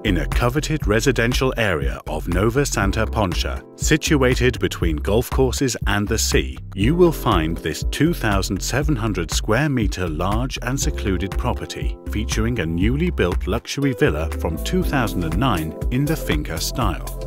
In a coveted residential area of Nova Santa Poncha, situated between golf courses and the sea, you will find this 2,700 square metre large and secluded property, featuring a newly built luxury villa from 2009 in the finca style.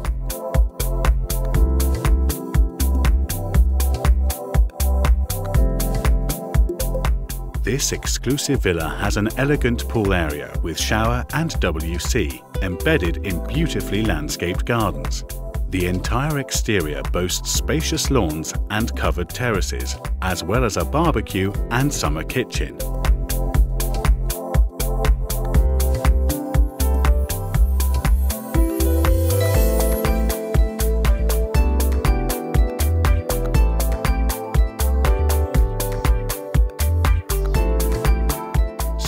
This exclusive villa has an elegant pool area with shower and WC, embedded in beautifully landscaped gardens. The entire exterior boasts spacious lawns and covered terraces, as well as a barbecue and summer kitchen.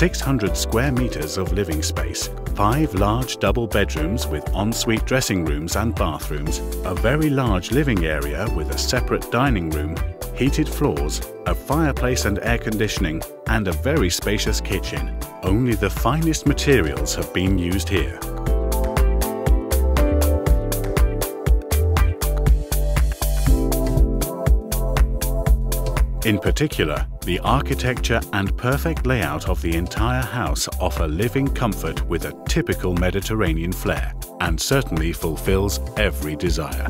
.600 square meters of living space, 5 large double bedrooms with ensuite dressing rooms and bathrooms, a very large living area with a separate dining room, heated floors, a fireplace and air conditioning, and a very spacious kitchen. Only the finest materials have been used here. In particular, the architecture and perfect layout of the entire house offer living comfort with a typical Mediterranean flair, and certainly fulfills every desire.